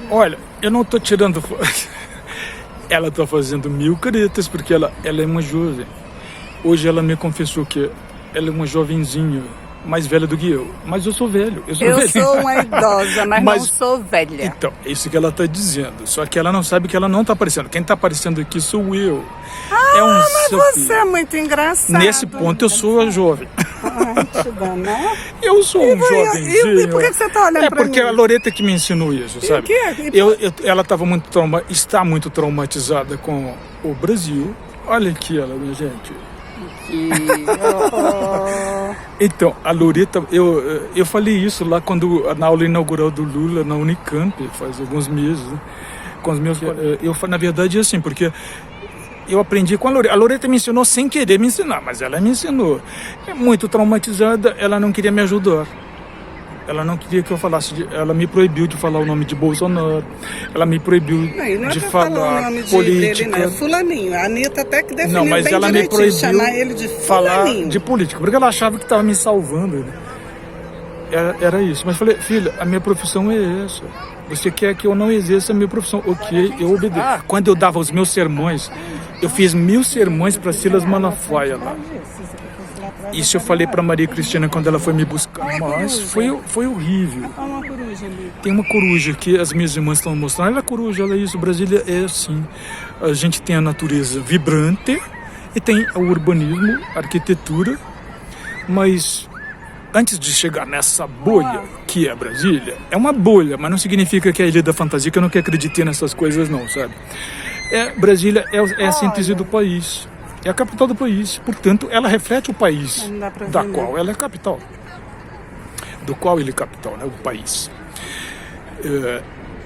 Olha, eu não estou tirando... Ela está fazendo 1000 caretas porque ela é uma jovem. Hoje ela me confessou que ela é uma jovenzinha, mais velha do que eu. Mas eu sou velho. Eu sou uma idosa, mas não sou velha. Então, é isso que ela está dizendo. Só que ela não sabe que ela não está aparecendo. Quem está aparecendo aqui sou eu. Mas você é muito engraçado. Nesse ponto eu sou a jovem. Te dá, Eu sou um jovenzinho. E por que você está olhando para mim? É porque a Loreta que me ensinou isso, sabe? Ela está muito traumatizada com o Brasil. Olha aqui ela, minha gente. Então, a Loreta, eu falei isso lá na aula inaugural do Lula na Unicamp, faz alguns meses, né? Com os meus, na verdade é assim, porque eu aprendi com a Loreta. A Loreta me ensinou sem querer me ensinar, mas ela me ensinou. É muito traumatizada, ela não queria me ajudar. Ela não queria que eu falasse, ela me proibiu de falar o nome de Bolsonaro, ela me proibiu de falar o nome política. Dele, né? Fulaninho, a Anitta até que definiu não, mas bem ela me proibiu chamar ele de falar de política, porque ela achava que estava me salvando. Né? Era isso, mas falei, filha, a minha profissão é essa. Você quer que eu não exerça a minha profissão? Ok, eu obedeço. Quando eu dava os meus sermões, eu fiz 1000 sermões para Silas Malafaia lá. Isso eu falei para Maria Cristina quando ela foi me buscar, mas foi horrível. Tem uma coruja que as minhas irmãs estão mostrando. Ela é coruja, ela é isso. Brasília é assim. A gente tem a natureza vibrante e tem o urbanismo, a arquitetura, mas antes de chegar nessa bolha que é Brasília, é uma bolha, mas não significa que é a ilha da fantasia, que eu não quero acreditar nessas coisas não, sabe? Brasília é a síntese do país. É a capital do país, portanto, ela reflete o país da qual ela é capital. Do qual ele é capital, né? O país.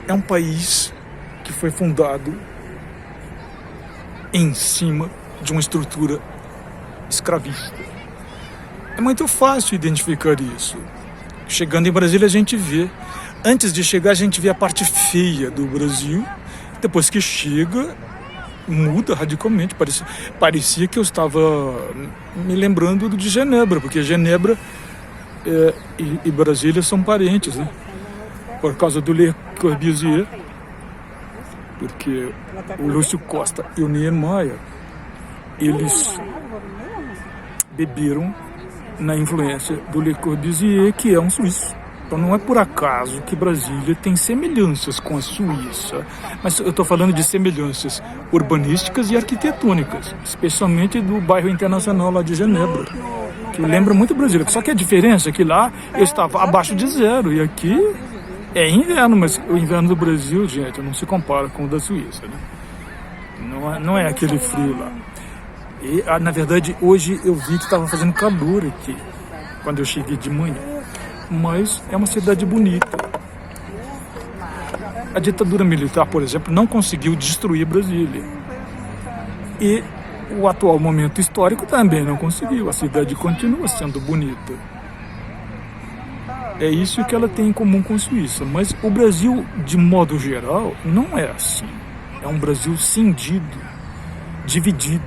É um país que foi fundado em cima de uma estrutura escravista. É muito fácil identificar isso. Chegando em Brasília, a gente vê. Antes de chegar, a gente vê a parte feia do Brasil. Depois que chega, muda radicalmente. Parecia que eu estava me lembrando de Genebra, porque Genebra e Brasília são parentes, né? Por causa do Le Corbusier, porque o Lúcio Costa e o Niemeyer, eles beberam na influência do Le Corbusier, que é um suíço. Então não é por acaso que Brasília tem semelhanças com a Suíça, mas eu estou falando de semelhanças urbanísticas e arquitetônicas, especialmente do bairro internacional lá de Genebra, que lembra muito Brasília. Só que a diferença é que lá eu estava abaixo de zero e aqui é inverno, mas o inverno do Brasil, gente, não se compara com o da Suíça, né? Não é aquele frio lá. E, na verdade, hoje eu vi que estava fazendo calor aqui, quando eu cheguei de manhã. Mas é uma cidade bonita. A ditadura militar, por exemplo, não conseguiu destruir Brasília. E o atual momento histórico também não conseguiu. A cidade continua sendo bonita. É isso que ela tem em comum com a Suíça. Mas o Brasil, de modo geral, não é assim. É um Brasil cindido, dividido.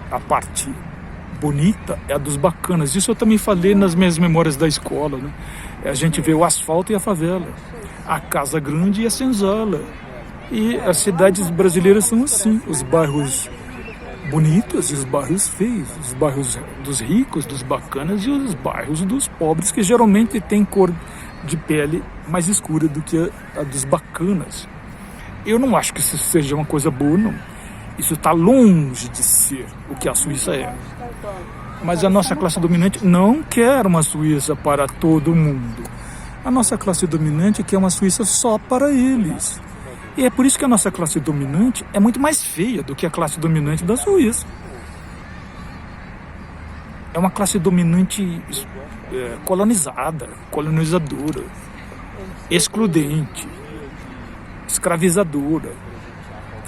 A parte bonita é a dos bacanas. Isso eu também falei nas minhas memórias da escola, né? A gente vê o asfalto e a favela, a casa grande e a senzala. E as cidades brasileiras são assim, os bairros bonitos e os bairros feios, os bairros dos ricos, dos bacanas e os bairros dos pobres, que geralmente têm cor de pele mais escura do que a dos bacanas. Eu não acho que isso seja uma coisa boa, não. Isso está longe de ser o que a Suíça é. Mas a nossa classe dominante não quer uma Suíça para todo mundo. A nossa classe dominante quer uma Suíça só para eles. E é por isso que a nossa classe dominante é muito mais feia do que a classe dominante da Suíça. É uma classe dominante colonizada, colonizadora, excludente, escravizadora.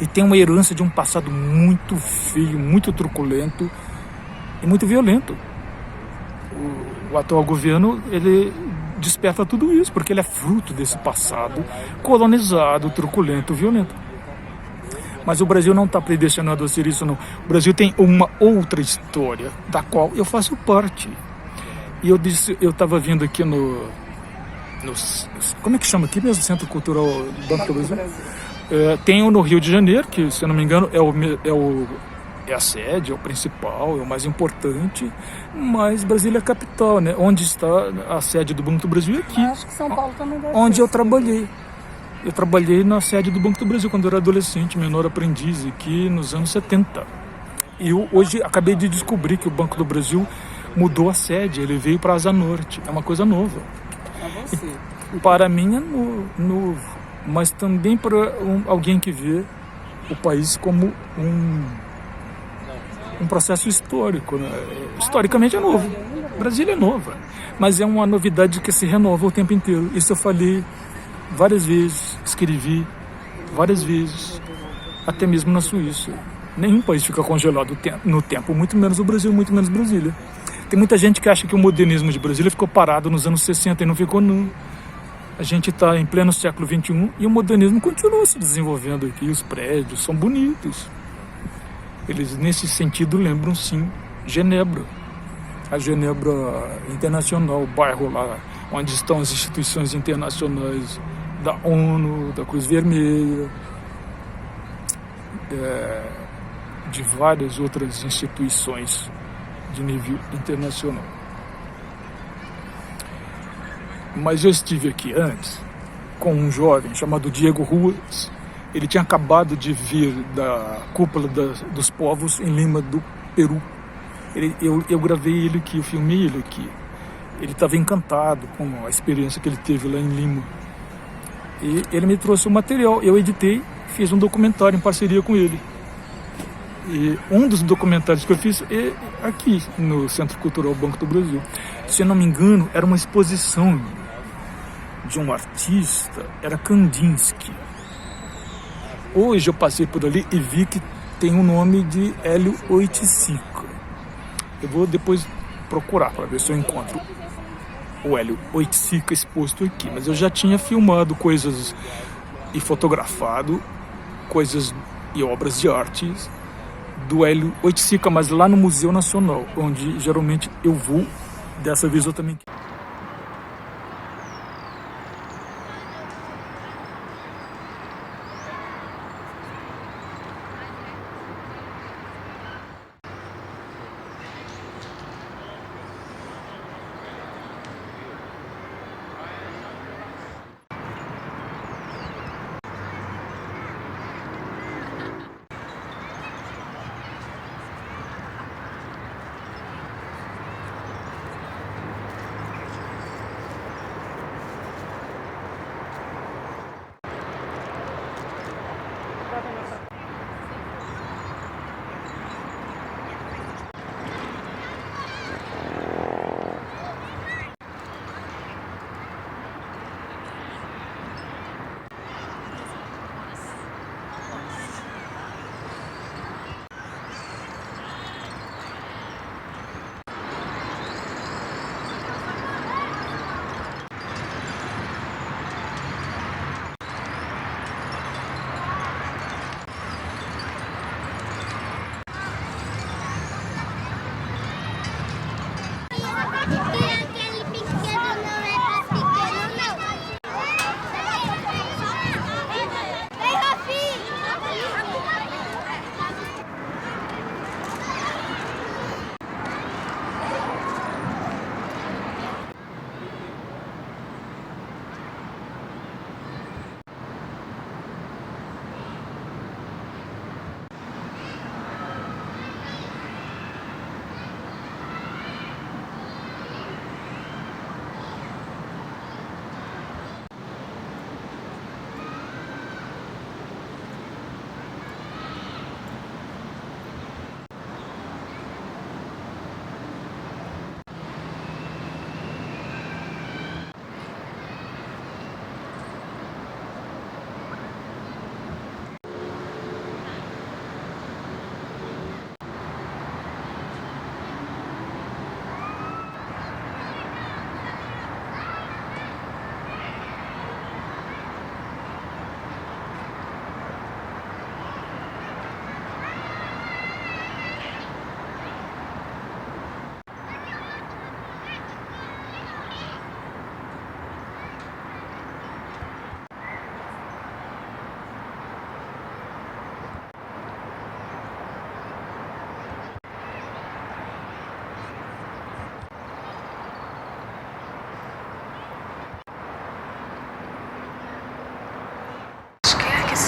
E tem uma herança de um passado muito feio, muito truculento e muito violento. O atual governo, ele desperta tudo isso, porque ele é fruto desse passado colonizado, truculento, violento. Mas o Brasil não está predestinado a ser isso, não. O Brasil tem uma outra história, da qual eu faço parte. E eu estava vindo aqui como é que chama aqui mesmo, Centro Cultural do Banco do Brasil? Tem o no Rio de Janeiro, que, se eu não me engano, é a sede, é o principal, é o mais importante, mas Brasília é a capital, né? Onde está a sede do Banco do Brasil é aqui. Acho que São Paulo também deve Onde ter, eu trabalhei. Eu trabalhei na sede do Banco do Brasil quando eu era adolescente, menor aprendiz, aqui nos anos 70. E eu hoje acabei de descobrir que o Banco do Brasil mudou a sede, ele veio para a Asa Norte. É uma coisa nova. Para mim é novo, mas também para alguém que vê o país como um processo histórico, né? Historicamente é novo. Brasília é nova, mas é uma novidade que se renova o tempo inteiro. Isso eu falei várias vezes, escrevi várias vezes, até mesmo na Suíça. Nenhum país fica congelado no tempo, muito menos o Brasil, muito menos Brasília. Tem muita gente que acha que o modernismo de Brasília ficou parado nos anos 60 e não ficou, não. A gente está em pleno século XXI e o modernismo continua se desenvolvendo aqui. Os prédios são bonitos. Eles, nesse sentido, lembram, sim, Genebra. A Genebra Internacional, o bairro lá onde estão as instituições internacionais da ONU, da Cruz Vermelha, de várias outras instituições de nível internacional. Mas eu estive aqui antes com um jovem chamado Diego Ruas. Ele tinha acabado de vir da Cúpula dos Povos em Lima, do Peru. Eu gravei ele aqui, eu filmei ele aqui. Ele estava encantado com a experiência que ele teve lá em Lima. E ele me trouxe o material. Eu editei, fiz um documentário em parceria com ele. E um dos documentários que eu fiz é aqui, no Centro Cultural Banco do Brasil. Se eu não me engano, era uma exposição de um artista, era Kandinsky. Hoje eu passei por ali e vi que tem o nome de Hélio Oiticica. Eu vou depois procurar para ver se eu encontro o Hélio Oiticica exposto aqui. Mas eu já tinha filmado coisas e fotografado coisas e obras de arte do Hélio Oiticica, mas lá no Museu Nacional, onde geralmente eu vou. Dessa vez eu também.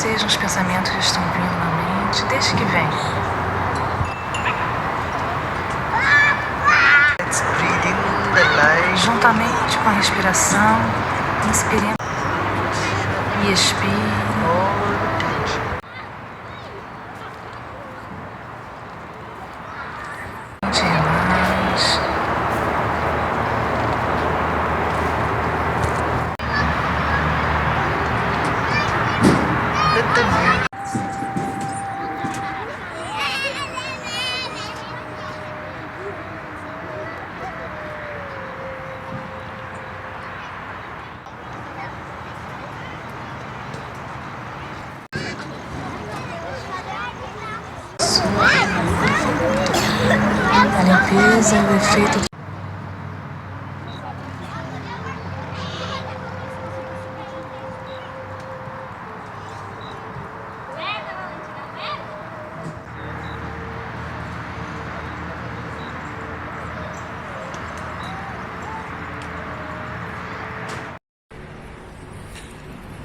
sejam os pensamentos que estão vindo na mente, deixe que venham. Juntamente com a respiração, inspire e expire. Relaxe. A limpeza é o efeito de...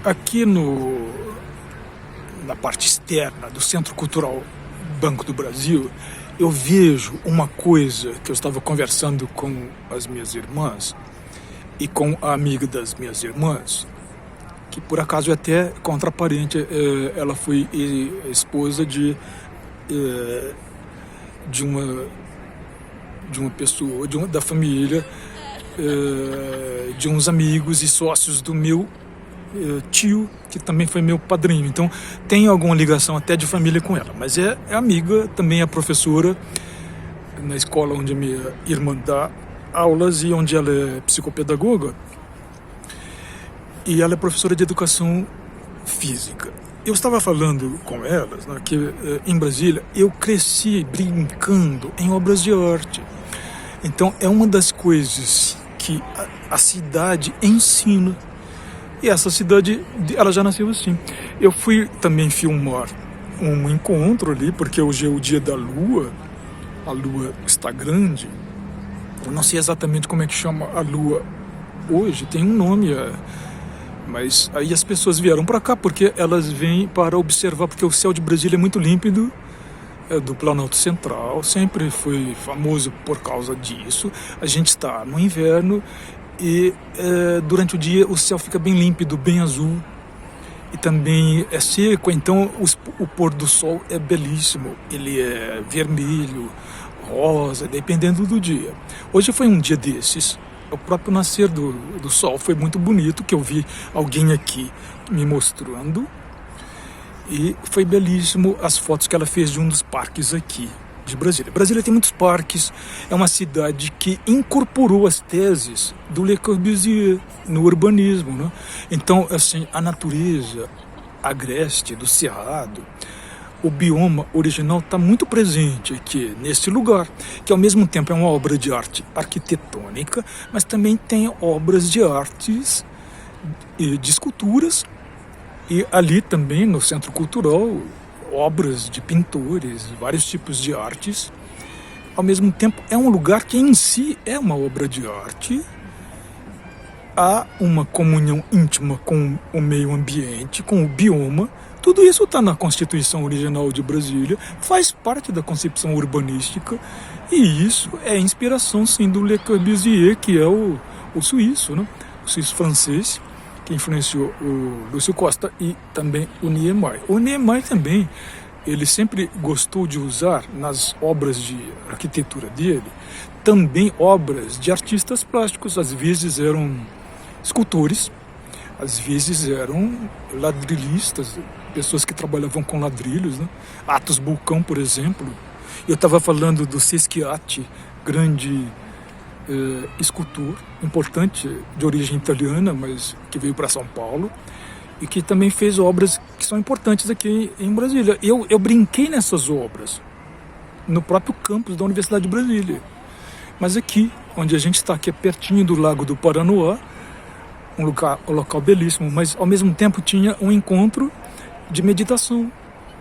Aqui na parte externa do Centro Cultural Banco do Brasil, eu vejo uma coisa que eu estava conversando com as minhas irmãs e com a amiga das minhas irmãs, que por acaso é até contraparente, ela foi esposa de uma pessoa, da família, de uns amigos e sócios do meu tio, que também foi meu padrinho. Então tem alguma ligação até de família com ela, mas é amiga, também é professora na escola onde a minha irmã dá aulas e onde ela é psicopedagoga, e ela é professora de educação física. Eu estava falando com elas, né, que em Brasília eu cresci brincando em obras de arte. Então é uma das coisas que a cidade ensina. E essa cidade, ela já nasceu assim. Eu fui também filmar um encontro ali, porque hoje é o dia da lua. A lua está grande. Eu não sei exatamente como é que chama a lua hoje, tem um nome. Mas aí as pessoas vieram para cá porque elas vêm para observar, porque o céu de Brasília é muito límpido, do Planalto Central, sempre foi famoso por causa disso. A gente está no inverno e durante o dia o céu fica bem límpido, bem azul, e também é seco, então o pôr do sol é belíssimo, ele é vermelho, rosa, dependendo do dia. Hoje foi um dia desses, o próprio nascer do sol foi muito bonito, que eu vi alguém aqui me mostrando, e foi belíssimo as fotos que ela fez de um dos parques aqui de Brasília. Brasília tem muitos parques, é uma cidade que incorporou as teses do Le Corbusier no urbanismo, né? Então, assim, a natureza agreste do cerrado, o bioma original está muito presente aqui nesse lugar, que ao mesmo tempo é uma obra de arte arquitetônica, mas também tem obras de artes e de esculturas, e ali também no Centro Cultural obras de pintores, vários tipos de artes. Ao mesmo tempo é um lugar que em si é uma obra de arte. Há uma comunhão íntima com o meio ambiente, com o bioma. Tudo isso está na Constituição Original de Brasília, faz parte da concepção urbanística, e isso é inspiração sim do Le Corbusier, que é o suíço, né? O suíço francês, que influenciou o Lúcio Costa e também o Niemeyer. O Niemeyer também, ele sempre gostou de usar nas obras de arquitetura dele, também obras de artistas plásticos. Às vezes eram escultores, às vezes eram ladrilhistas, pessoas que trabalhavam com ladrilhos, né? Athos Bulcão, por exemplo. Eu estava falando do Seschiatti, grande escultor, importante, de origem italiana, mas que veio para São Paulo, e que também fez obras que são importantes aqui em Brasília. Eu brinquei nessas obras, no próprio campus da Universidade de Brasília. Mas aqui, onde a gente está, que é pertinho do Lago do Paranoá, um local belíssimo, mas ao mesmo tempo tinha um encontro de meditação.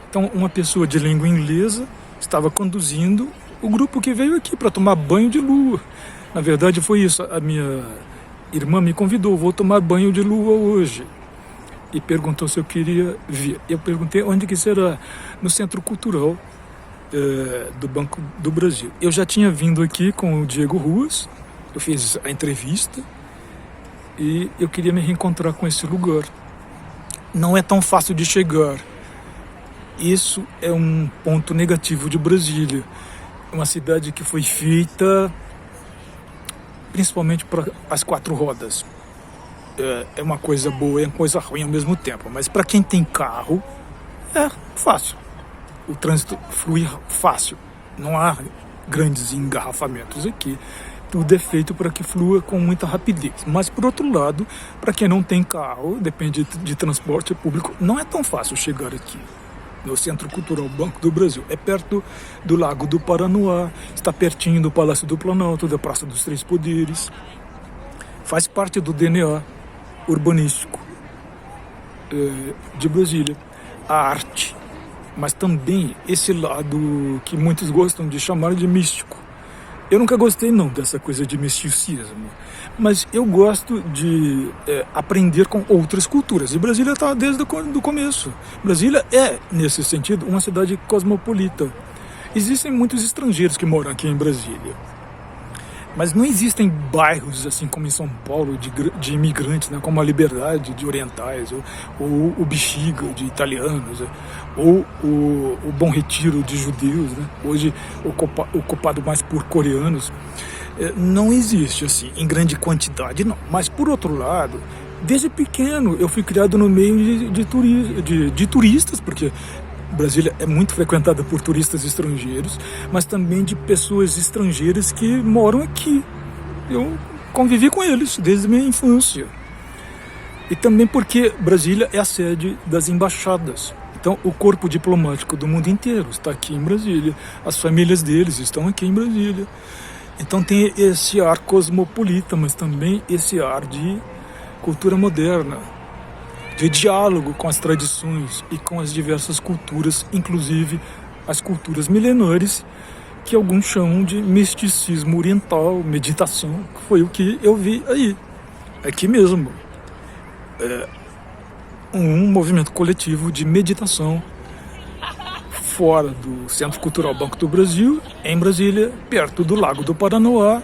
Então, uma pessoa de língua inglesa estava conduzindo o grupo que veio aqui para tomar banho de lua. Na verdade foi isso, a minha irmã me convidou, vou tomar banho de lua hoje. e perguntou se eu queria vir. Eu perguntei onde que será, no Centro Cultural do Banco do Brasil. Eu já tinha vindo aqui com o Diego Ruas, eu fiz a entrevista e eu queria me reencontrar com esse lugar. Não é tão fácil de chegar. Isso é um ponto negativo de Brasília. Uma cidade que foi feita principalmente para as 4 rodas. É uma coisa boa e uma coisa ruim ao mesmo tempo, mas para quem tem carro é fácil. O trânsito flui fácil, não há grandes engarrafamentos aqui. Tudo é feito para que flua com muita rapidez. Mas, por outro lado, para quem não tem carro, depende de transporte público, não é tão fácil chegar aqui. No Centro Cultural Banco do Brasil. É perto do Lago do Paranoá, está pertinho do Palácio do Planalto, da Praça dos Três Poderes. Faz parte do DNA urbanístico de Brasília. A arte, mas também esse lado que muitos gostam de chamar de místico. Eu nunca gostei não dessa coisa de misticismo, mas eu gosto de aprender com outras culturas. E Brasília está desde o começo. Brasília é, nesse sentido, uma cidade cosmopolita. Existem muitos estrangeiros que moram aqui em Brasília. Mas não existem bairros, assim como em São Paulo, de imigrantes, né, como a Liberdade, de orientais, ou o Bexiga, de italianos, ou o Bom Retiro, de judeus, né, hoje ocupado mais por coreanos. Não existe, assim, em grande quantidade, não. Mas, por outro lado, desde pequeno eu fui criado no meio de turistas, porque Brasília é muito frequentada por turistas estrangeiros, mas também de pessoas estrangeiras que moram aqui. Eu convivi com eles desde minha infância. E também porque Brasília é a sede das embaixadas. Então, o corpo diplomático do mundo inteiro está aqui em Brasília. As famílias deles estão aqui em Brasília. Então, tem esse ar cosmopolita, mas também esse ar de cultura moderna, de diálogo com as tradições e com as diversas culturas, inclusive as culturas milenares, que alguns chamam de misticismo oriental, meditação, que foi o que eu vi aí, aqui mesmo. Um movimento coletivo de meditação fora do Centro Cultural Banco do Brasil, em Brasília, perto do Lago do Paranoá,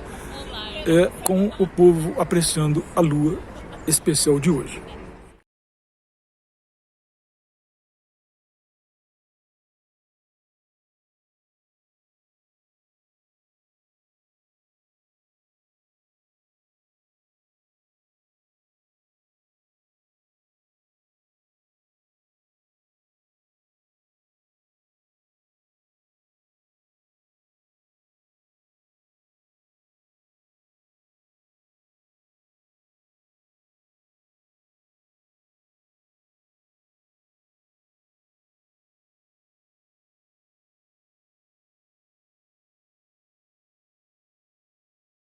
com o povo apreciando a lua especial de hoje.